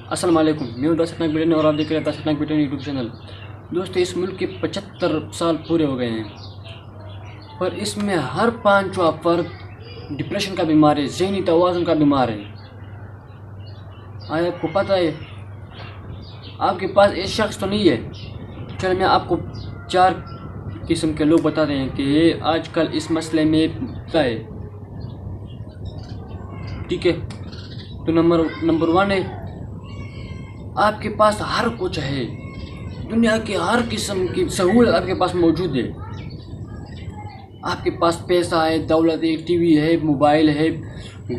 السلام علیکم، میں ہوں داسٹناک بیٹن اور آپ دیکھ رہے ہیں داسٹناک بیٹن یوٹیوب چینل۔ دوستو، اس ملک کے 75 سال پورے ہو گئے ہیں، پر اس میں ہر پانچواں فرد ڈپریشن کا بیمار ہے، ذہنی توازن کا بیمار ہے۔ آپ کو پتہ ہے، آپ کے پاس ایک شخص تو نہیں ہے۔ چلو میں آپ کو 4 قسم کے لوگ بتا رہے ہیں کہ یہ آج کل اس مسئلے میں کیا ہے، ٹھیک ہے؟ تو نمبر 1 ہے، آپ کے پاس ہر کچھ ہے، دنیا کی ہر قسم کی سہولت آپ کے پاس موجود ہے۔ آپ کے پاس پیسہ ہے، دولت ہے، ٹی وی ہے، موبائل ہے،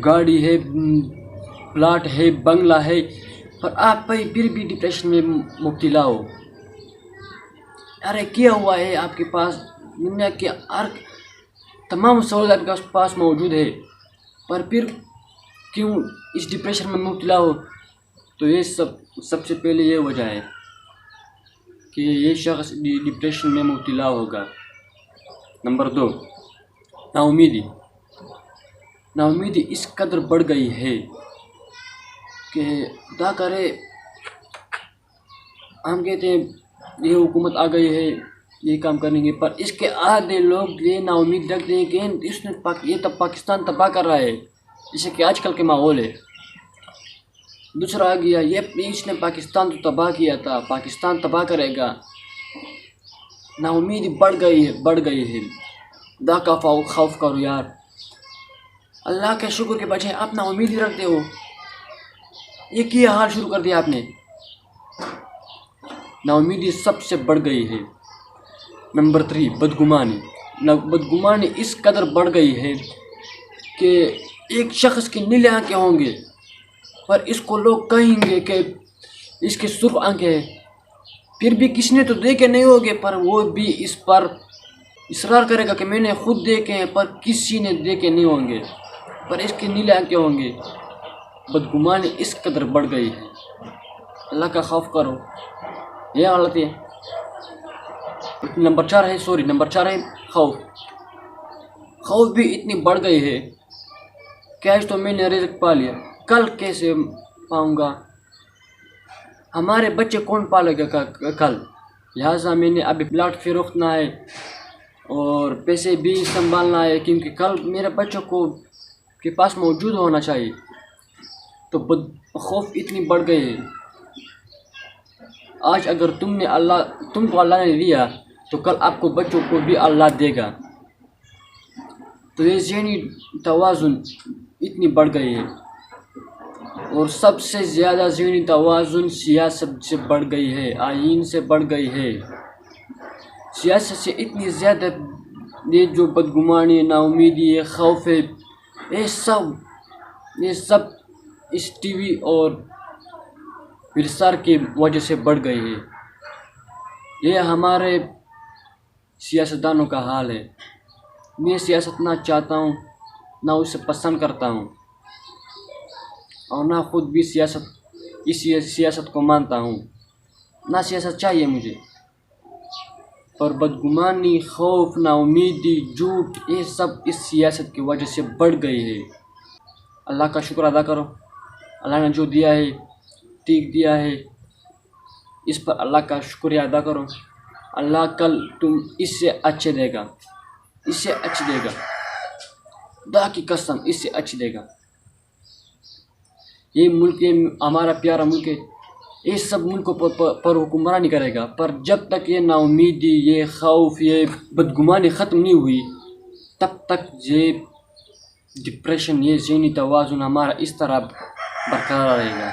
گاڑی ہے، پلاٹ ہے، بنگلہ ہے، پر آپ پھر بھی ڈپریشن میں مبتلا ہو۔ ارے کیا ہوا ہے، آپ کے پاس دنیا کے ہر تمام سہولت آپ کے پاس موجود ہے، پر پھر کیوں اس ڈپریشن میں مبتلا ہو؟ تو یہ سب سے پہلے یہ وجہ ہے کہ یہ شخص ڈپریشن میں مبتلا ہوگا۔ نمبر 2، ناامیدی اس قدر بڑھ گئی ہے کہ خدا کرے، ہم کہتے ہیں یہ حکومت آ گئی ہے، یہ کام کریں گے، پر اس کے آدھے لوگ یہ نا امید رکھتے ہیں کہ یہ تب پاکستان تباہ کر رہا ہے، جیسے کہ آج کل کے ماحول ہے۔ دوسرا آ گیا، اس نے پاکستان تو تباہ کیا تھا، پاکستان تباہ کرے گا۔ نا امیدی بڑھ گئی ہے۔ خدا کا خوف کرو یار، اللہ کے شکر کے بجائے آپ نا امیدی رکھتے ہو۔ یہ کیا حال شروع کر دیا آپ نے؟ نا امیدی سب سے بڑھ گئی ہے۔ نمبر 3، بدگمانی اس قدر بڑھ گئی ہے کہ ایک شخص کی نیلے آنکھیں ہوں گے، پر اس کو لوگ کہیں گے کہ اس کے سرخ آنکھیں ہیں، پھر بھی کسی نے تو دیکھے نہیں ہوگے، پر وہ بھی اس پر اصرار کرے گا کہ میں نے خود دیکھے ہیں، پر کسی نے دیکھے نہیں ہوں گے، پر اس کی نیلے آنکھیں ہوں گے۔ بدگمانی اس قدر بڑھ گئی ہے، اللہ کا خوف کرو، یہ حالت ہے۔ نمبر 4 ہے خوف بھی اتنی بڑھ گئی ہے کہ آج تو میں نے رزق پا لیا، کل کیسے پاؤں گا؟ ہمارے بچے کون پالے گا کل؟ لہٰذا میں نے ابھی پلاٹ فروختنا ہے اور پیسے بھی سنبھالنا ہے، کیونکہ کل میرے بچوں کے پاس موجود ہونا چاہیے۔ تو خوف اتنی بڑھ گئی ہے۔ آج اگر تم کو اللہ نے دیا تو کل آپ کو بچوں کو بھی اللہ دے گا۔ تو یہ ذہنی توازن اتنی بڑھ گئی ہے، اور سب سے زیادہ ذہنی توازن سیاست سے بڑھ گئی ہے، آئین سے بڑھ گئی ہے۔ سیاست سے اتنی زیادہ یہ جو بدگمانی، نا امیدی، یہ خوف ہے، یہ سب اس ٹی وی اور ورثار کی وجہ سے بڑھ گئی ہے۔ یہ ہمارے سیاستدانوں کا حال ہے۔ میں سیاست نہ چاہتا ہوں، نہ اسے پسند کرتا ہوں، اور نہ خود بھی اس سیاست کو مانتا ہوں، نہ سیاست چاہیے مجھے۔ پر بدگمانی، خوف، نا امیدی، جھوٹ، یہ سب اس سیاست کی وجہ سے بڑھ گئی ہے۔ اللہ کا شکر ادا کرو، اللہ نے جو دیا ہے، ٹھیک دیا ہے، اس پر اللہ کا شکریہ ادا کرو۔ اللہ کل تم اس سے اچھے دے گا، خدا کی قسم اس سے اچھی دے گا۔ یہ ملک، ہمارا پیارا ملک ہے، یہ سب ملکوں پر حکمرانی کرے گا، پر جب تک یہ نا امیدی، یہ خوف، یہ بدگمانی ختم نہیں ہوئی، تب تک یہ ڈپریشن، یہ ذہنی توازن ہمارا اس طرح برقرار رہے گا۔